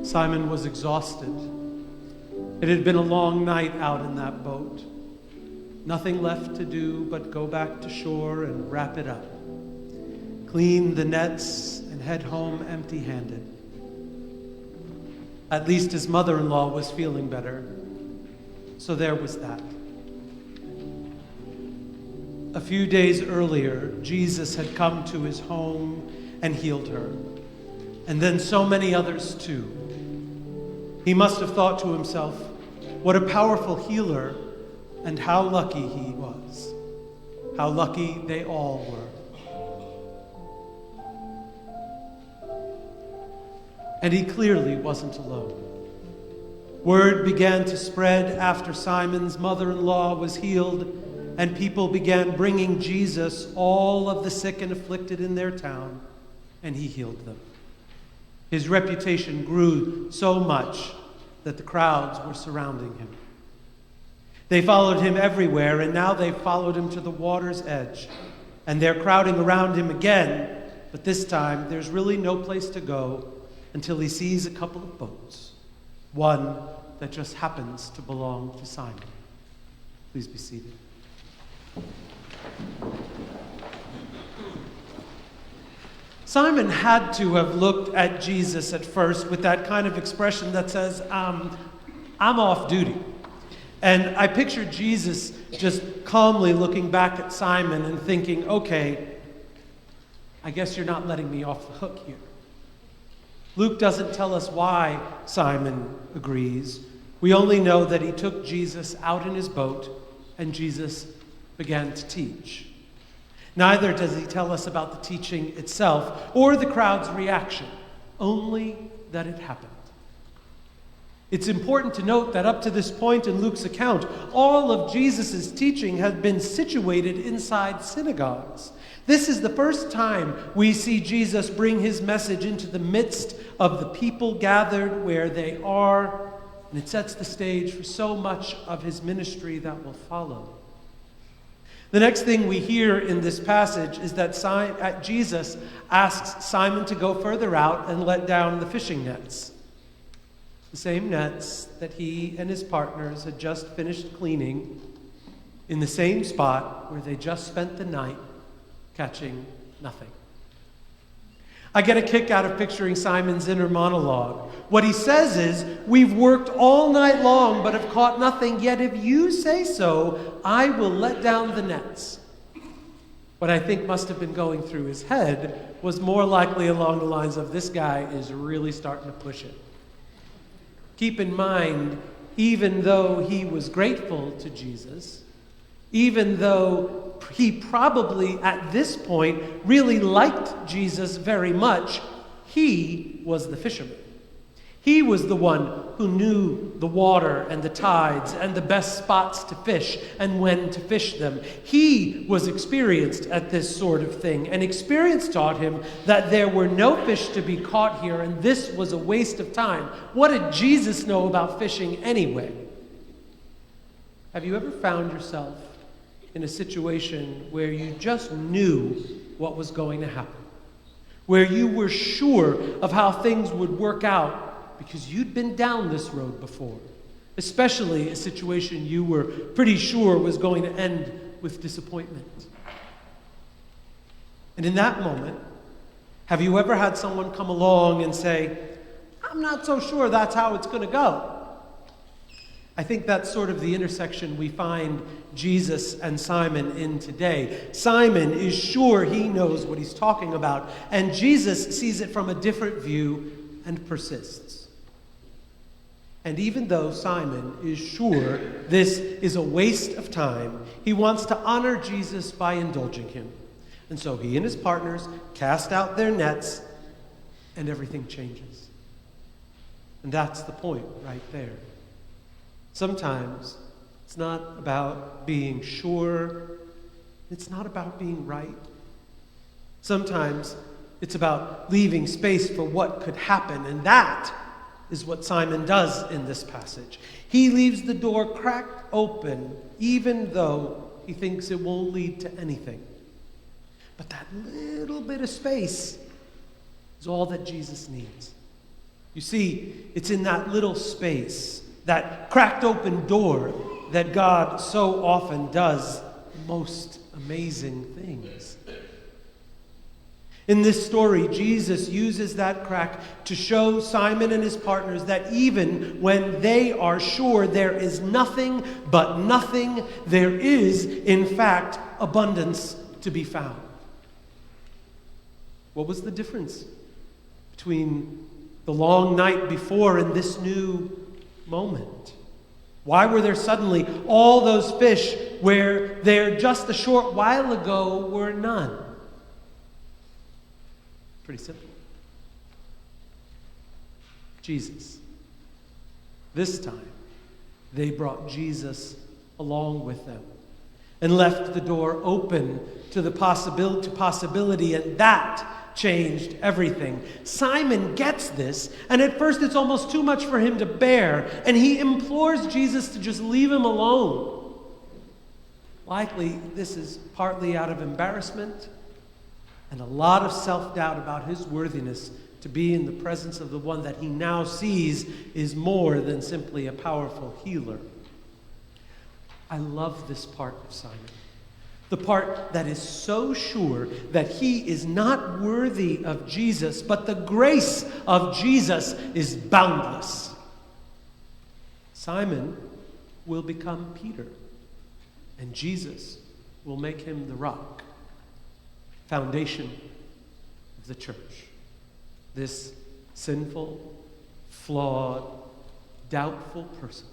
Simon was exhausted. It had been a long night out in that boat. Nothing left to do but go back to shore and wrap it up, clean the nets, and head home empty-handed. At least his mother-in-law was feeling better, so there was that. A few days earlier, Jesus had come to his home and healed her, and then so many others too. He must have thought to himself, what a powerful healer, and how lucky he was. How lucky they all were. And he clearly wasn't alone. Word began to spread after Simon's mother-in-law was healed, and people began bringing Jesus all of the sick and afflicted in their town, and he healed them. His reputation grew so much that the crowds were surrounding him. They followed him everywhere, and now they followed him to the water's edge. And they're crowding around him again, but this time there's really no place to go until he sees a couple of boats, one that just happens to belong to Simon. Please be seated. Simon had to have looked at Jesus at first with that kind of expression that says, I'm off duty. And I pictured Jesus just calmly looking back at Simon and thinking, okay, I guess you're not letting me off the hook here. Luke doesn't tell us why Simon agrees. We only know that he took Jesus out in his boat and Jesus began to teach. Neither does he tell us about the teaching itself or the crowd's reaction, only that it happened. It's important to note that up to this point in Luke's account, all of Jesus' teaching had been situated inside synagogues. This is the first time we see Jesus bring his message into the midst of the people gathered where they are, and it sets the stage for so much of his ministry that will follow. The next thing we hear in this passage is that Jesus asks Simon to go further out and let down the fishing nets. The same nets that he and his partners had just finished cleaning in the same spot where they just spent the night catching nothing. I get a kick out of picturing Simon's inner monologue. What he says is, we've worked all night long but have caught nothing, yet if you say so, I will let down the nets. What I think must have been going through his head was more likely along the lines of, this guy is really starting to push it. Keep in mind, even though he was grateful to Jesus, even though he probably at this point really liked Jesus very much, he was the fisherman. He was the one who knew the water and the tides and the best spots to fish and when to fish them. He was experienced at this sort of thing, and experience taught him that there were no fish to be caught here, and this was a waste of time. What did Jesus know about fishing anyway? Have you ever found yourself in a situation where you just knew what was going to happen, where you were sure of how things would work out because you'd been down this road before, especially a situation you were pretty sure was going to end with disappointment? And in that moment, have you ever had someone come along and say, I'm not so sure that's how it's going to go? I think that's sort of the intersection we find Jesus and Simon in today. Simon is sure he knows what he's talking about, and Jesus sees it from a different view and persists. And even though Simon is sure this is a waste of time, he wants to honor Jesus by indulging him. And so he and his partners cast out their nets, and everything changes. And that's the point right there. Sometimes it's not about being sure. It's not about being right. Sometimes it's about leaving space for what could happen, and that is what Simon does in this passage. He leaves the door cracked open, even though he thinks it won't lead to anything. But that little bit of space is all that Jesus needs. You see, it's in that little space, that cracked open door, that God so often does the most amazing things. In this story, Jesus uses that crack to show Simon and his partners that even when they are sure there is nothing but nothing, there is, in fact, abundance to be found. What was the difference between the long night before and this new moment? Why were there suddenly all those fish where there just a short while ago were none? Pretty simple. Jesus. This time, they brought Jesus along with them and left the door open to the possibility, and that changed everything. Simon gets this, and at first it's almost too much for him to bear, and he implores Jesus to just leave him alone. Likely, this is partly out of embarrassment and a lot of self-doubt about his worthiness to be in the presence of the one that he now sees is more than simply a powerful healer. I love this part of Simon. The part that is so sure that he is not worthy of Jesus, but the grace of Jesus is boundless. Simon will become Peter, and Jesus will make him the rock, foundation of the church. This sinful, flawed, doubtful person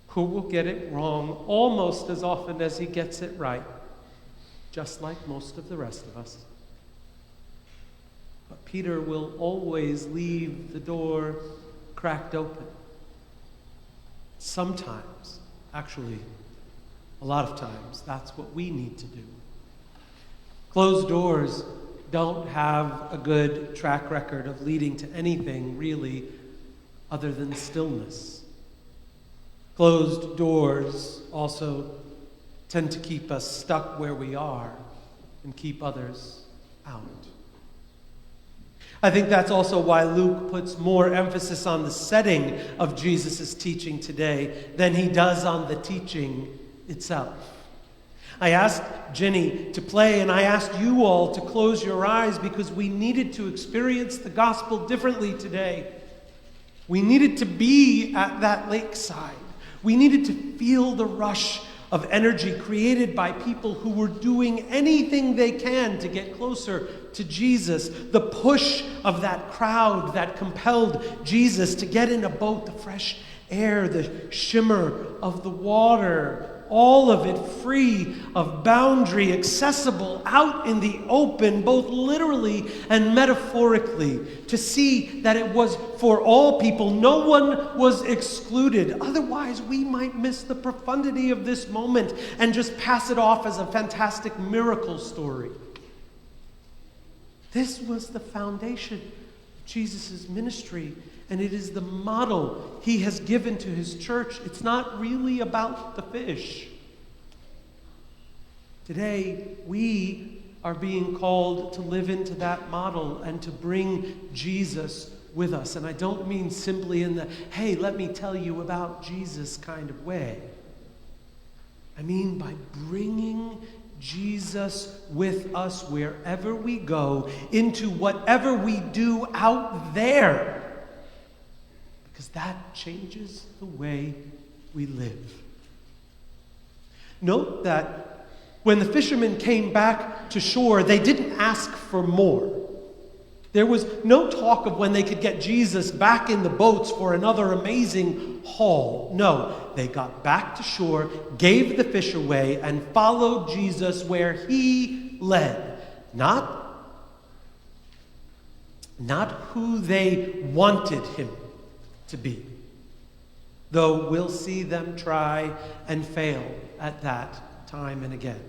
who will get it wrong almost as often as he gets it right, just like most of the rest of us. But Peter will always leave the door cracked open. Sometimes, actually, a lot of times, that's what we need to do. Closed doors don't have a good track record of leading to anything really other than stillness. Closed doors also tend to keep us stuck where we are and keep others out. I think that's also why Luke puts more emphasis on the setting of Jesus' teaching today than he does on the teaching itself. I asked Jenny to play, and I asked you all to close your eyes because we needed to experience the gospel differently today. We needed to be at that lakeside. We needed to feel the rush of energy created by people who were doing anything they can to get closer to Jesus. The push of that crowd that compelled Jesus to get in a boat, the fresh air, the shimmer of the water, all of it free of boundary, accessible out in the open, both literally and metaphorically, to see that it was for all people. No one was excluded. Otherwise, we might miss the profundity of this moment and just pass it off as a fantastic miracle story. This was the foundation of Jesus' ministry, and it is the model he has given to his church. It's not really about the fish. Today, we are being called to live into that model and to bring Jesus with us. And I don't mean simply in the, hey, let me tell you about Jesus kind of way. I mean by bringing Jesus with us wherever we go, into whatever we do out there. Because that changes the way we live. Note that when the fishermen came back to shore, they didn't ask for more. There was no talk of when they could get Jesus back in the boats for another amazing haul. No, they got back to shore, gave the fish away, and followed Jesus where he led. Not who they wanted him to be. Though we'll see them try and fail at that time and again.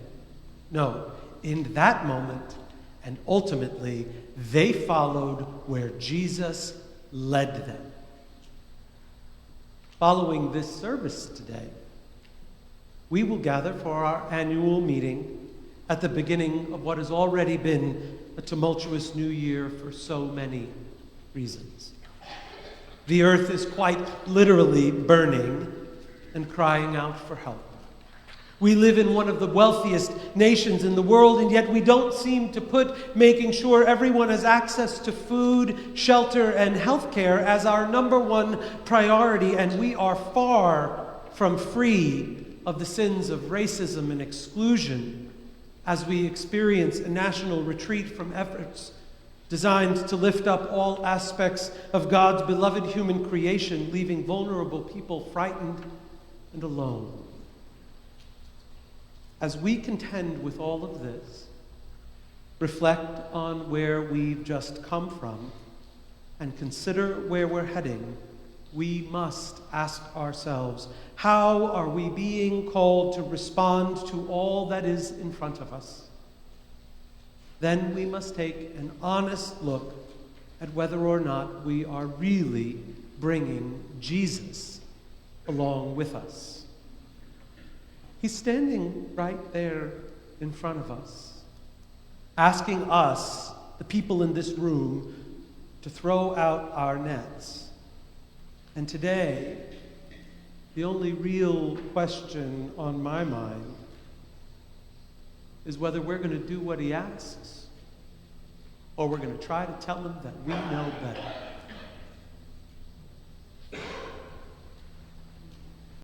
No, in that moment, and ultimately, they followed where Jesus led them. Following this service today, we will gather for our annual meeting at the beginning of what has already been a tumultuous new year for so many reasons. The earth is quite literally burning and crying out for help. We live in one of the wealthiest nations in the world, and yet we don't seem to put making sure everyone has access to food, shelter, and health care as our number one priority, and we are far from free of the sins of racism and exclusion as we experience a national retreat from efforts designed to lift up all aspects of God's beloved human creation, leaving vulnerable people frightened and alone. As we contend with all of this, reflect on where we've just come from, and consider where we're heading, we must ask ourselves, how are we being called to respond to all that is in front of us? Then we must take an honest look at whether or not we are really bringing Jesus along with us. He's standing right there in front of us, asking us, the people in this room, to throw out our nets. And today, the only real question on my mind is whether we're going to do what he asks, or we're going to try to tell him that we know better.